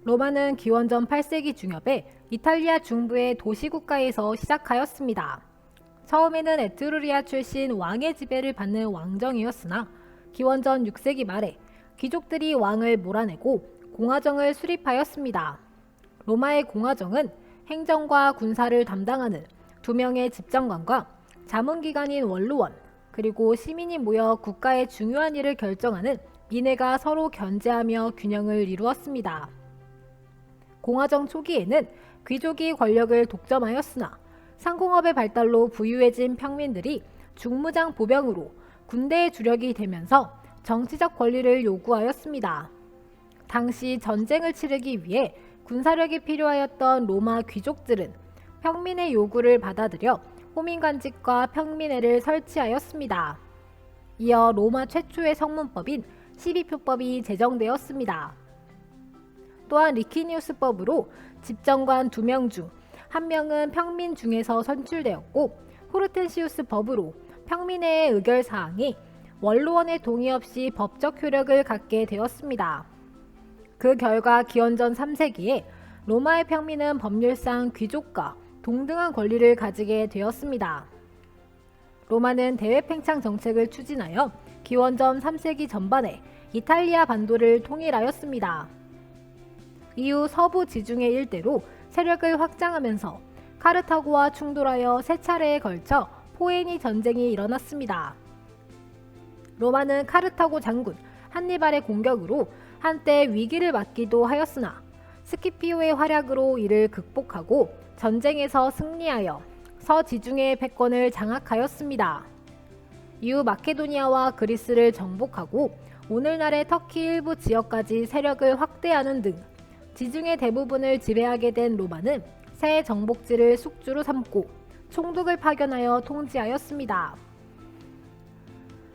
로마는 기원전 8세기 중엽에 이탈리아 중부의 도시국가에서 시작하였습니다. 처음에는 에트루리아 출신 왕의 지배를 받는 왕정이었으나 기원전 6세기 말에 귀족들이 왕을 몰아내고 공화정을 수립하였습니다. 로마의 공화정은 행정과 군사를 담당하는 2명의 집정관과 자문기관인 원로원, 그리고 시민이 모여 국가의 중요한 일을 결정하는 민회가 서로 견제하며 균형을 이루었습니다. 공화정 초기에는 귀족이 권력을 독점하였으나 상공업의 발달로 부유해진 평민들이 중무장 보병으로 군대의 주력이 되면서 정치적 권리를 요구하였습니다. 당시 전쟁을 치르기 위해 군사력이 필요하였던 로마 귀족들은 평민의 요구를 받아들여 호민관직과 평민회를 설치하였습니다. 이어 로마 최초의 성문법인 12표법이 제정되었습니다. 또한 리키니우스법으로 집정관 2명 중 1명은 평민 중에서 선출되었고, 호르텐시우스 법으로 평민회의 의결사항이 원로원의 동의 없이 법적 효력을 갖게 되었습니다. 그 결과 기원전 3세기에 로마의 평민은 법률상 귀족과 동등한 권리를 가지게 되었습니다. 로마는 대외팽창 정책을 추진하여 기원전 3세기 전반에 이탈리아 반도를 통일하였습니다. 이후 서부 지중해 일대로 세력을 확장하면서 카르타고와 충돌하여 3차례에 걸쳐 포에니 전쟁이 일어났습니다. 로마는 카르타고 장군 한니발의 공격으로 한때 위기를 맞기도 하였으나 스키피오의 활약으로 이를 극복하고 전쟁에서 승리하여 서지중해의 패권을 장악하였습니다. 이후 마케도니아와 그리스를 정복하고 오늘날의 터키 일부 지역까지 세력을 확대하는 등 지중해 대부분을 지배하게 된 로마는 새 정복지를 숙주로 삼고 총독을 파견하여 통치하였습니다.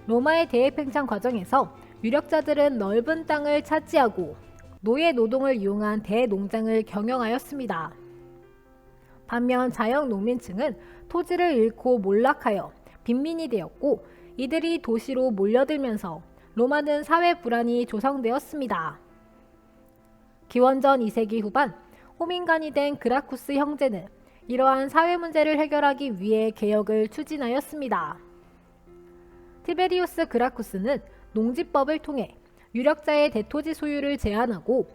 로마의 대외팽창 과정에서 유력자들은 넓은 땅을 차지하고 노예 노동을 이용한 대농장을 경영하였습니다. 반면 자영농민층은 토지를 잃고 몰락하여 빈민이 되었고, 이들이 도시로 몰려들면서 로마는 사회 불안이 조성되었습니다. 기원전 2세기 후반 호민관이 된 그라쿠스 형제는 이러한 사회 문제를 해결하기 위해 개혁을 추진하였습니다. 티베리우스 그라쿠스는 농지법을 통해 유력자의 대토지 소유를 제한하고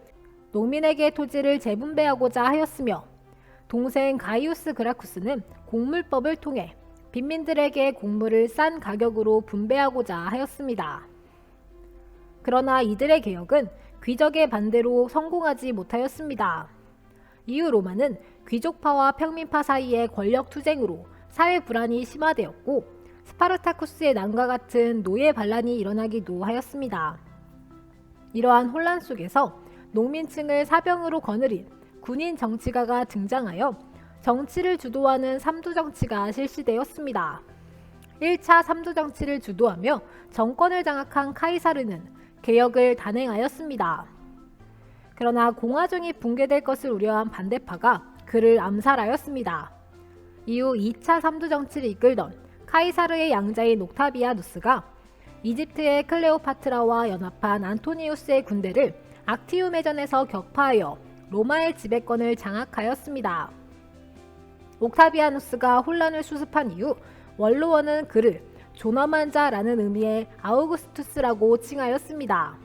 농민에게 토지를 재분배하고자 하였으며, 동생 가이우스 그라쿠스는 곡물법을 통해 빈민들에게 곡물을 싼 가격으로 분배하고자 하였습니다. 그러나 이들의 개혁은 귀족의 반대로 성공하지 못하였습니다. 이후 로마는 귀족파와 평민파 사이의 권력 투쟁으로 사회 불안이 심화되었고, 스파르타쿠스의 난과 같은 노예 반란이 일어나기도 하였습니다. 이러한 혼란 속에서 농민층을 사병으로 거느린 군인 정치가가 등장하여 정치를 주도하는 삼두정치가 실시되었습니다. 1차 삼두정치를 주도하며 정권을 장악한 카이사르는 개혁을 단행하였습니다. 그러나 공화정이 붕괴될 것을 우려한 반대파가 그를 암살하였습니다. 이후 2차 삼두정치를 이끌던 카이사르의 양자인 옥타비아누스가 이집트의 클레오파트라와 연합한 안토니우스의 군대를 악티움해전에서 격파하여 로마의 지배권을 장악하였습니다. 옥타비아누스가 혼란을 수습한 이후 원로원은 그를 존엄한 자라는 의미의 아우구스투스라고 칭하였습니다.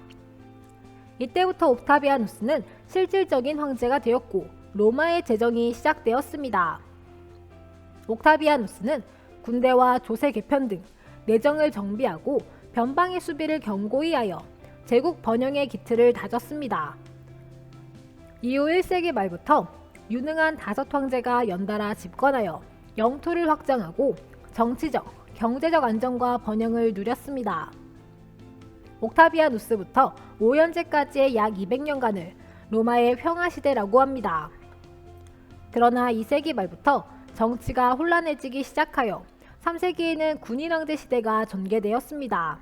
이때부터 옥타비아누스는 실질적인 황제가 되었고 로마의 제정이 시작되었습니다. 옥타비아누스는 군대와 조세 개편 등 내정을 정비하고 변방의 수비를 견고히 하여 제국 번영의 기틀을 다졌습니다. 이후 1세기 말부터 유능한 5황제가 연달아 집권하여 영토를 확장하고 정치적, 경제적 안정과 번영을 누렸습니다. 옥타비아누스부터 오현제까지의 약 200년간을 로마의 평화시대라고 합니다. 그러나 2세기 말부터 정치가 혼란해지기 시작하여 3세기에는 군인왕제 시대가 전개되었습니다.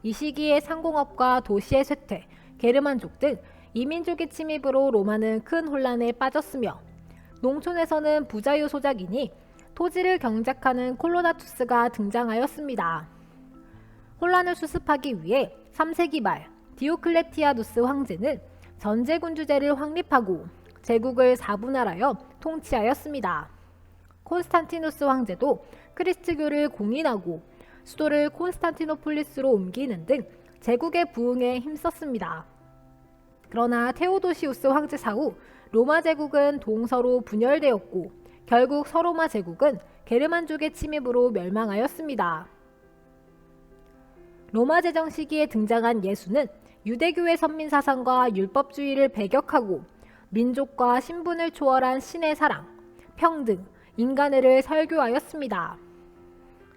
이 시기에 상공업과 도시의 쇠퇴, 게르만족 등 이민족의 침입으로 로마는 큰 혼란에 빠졌으며, 농촌에서는 부자유 소작이니 토지를 경작하는 콜로나투스가 등장하였습니다. 혼란을 수습하기 위해 3세기 말 디오클레티아누스 황제는 전제군주제를 확립하고 제국을 4분할하여 통치하였습니다. 콘스탄티누스 황제도 크리스트교를 공인하고 수도를 콘스탄티노폴리스로 옮기는 등 제국의 부흥에 힘썼습니다. 그러나 테오도시우스 황제 사후 로마 제국은 동서로 분열되었고 결국 서로마 제국은 게르만족의 침입으로 멸망하였습니다. 로마 제정 시기에 등장한 예수는 유대교의 선민사상과 율법주의를 배격하고 민족과 신분을 초월한 신의 사랑, 평등, 인간애를 설교하였습니다.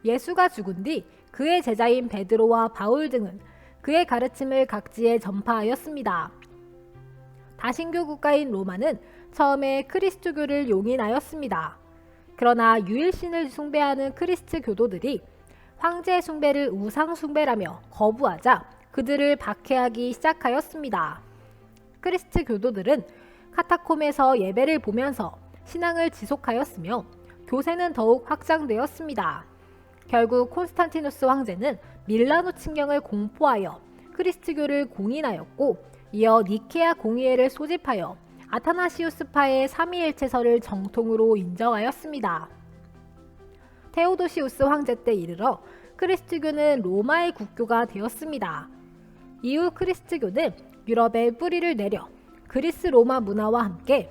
예수가 죽은 뒤 그의 제자인 베드로와 바울 등은 그의 가르침을 각지에 전파하였습니다. 다신교 국가인 로마는 처음에 크리스트교를 용인하였습니다. 그러나 유일신을 숭배하는 크리스트 교도들이 황제 숭배를 우상 숭배라며 거부하자 그들을 박해하기 시작하였습니다. 크리스트 교도들은 카타콤에서 예배를 보면서 신앙을 지속하였으며 교세는 더욱 확장되었습니다. 결국 콘스탄티누스 황제는 밀라노 칙령을 공포하여 크리스트교를 공인하였고 이어 니케아 공의회를 소집하여 아타나시우스파의 삼위일체설을 정통으로 인정하였습니다. 테오도시우스 황제 때 이르러 크리스트교는 로마의 국교가 되었습니다. 이후 크리스트교는 유럽에 뿌리를 내려 그리스 로마 문화와 함께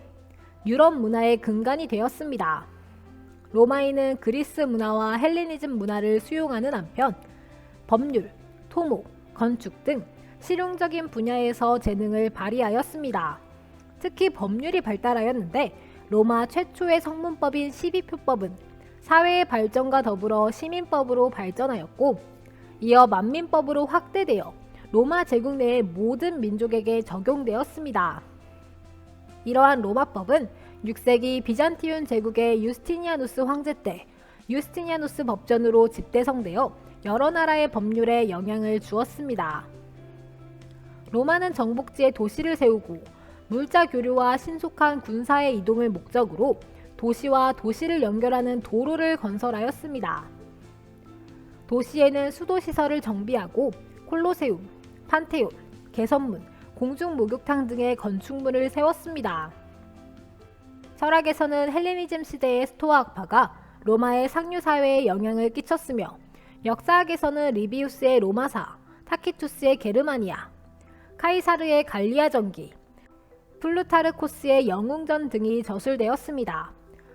유럽 문화의 근간이 되었습니다. 로마인은 그리스 문화와 헬레니즘 문화를 수용하는 한편 법률, 토목, 건축 등 실용적인 분야에서 재능을 발휘하였습니다. 특히 법률이 발달하였는데 로마 최초의 성문법인 12표법은 사회의 발전과 더불어 시민법으로 발전하였고 이어 만민법으로 확대되어 로마 제국 내의 모든 민족에게 적용되었습니다. 이러한 로마법은 6세기 비잔티움 제국의 유스티니아누스 황제 때 유스티니아누스 법전으로 집대성되어 여러 나라의 법률에 영향을 주었습니다. 로마는 정복지에 도시를 세우고 물자 교류와 신속한 군사의 이동을 목적으로 도시와 도시를 연결하는 도로를 건설하였습니다. 도시에는 수도시설을 정비하고 콜로세움, 판테온, 개선문, 공중목욕탕 등의 건축물을 세웠습니다. 철학에서는 헬레니즘 시대의 스토아학파가 로마의 상류사회에 영향을 끼쳤으며 역사학에서는 리비우스의 로마사, 타키투스의 게르마니아, 카이사르의 갈리아 전기, 플루타르코스의 영웅전 등이 저술되었습니다.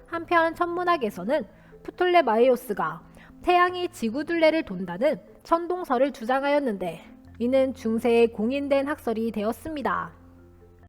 한편 천문학에서는 프톨레마이오스가 태양이 지구둘레를 돈다는 천동설을 주장하였는데 이는 중세에 공인된 학설이 되었습니다.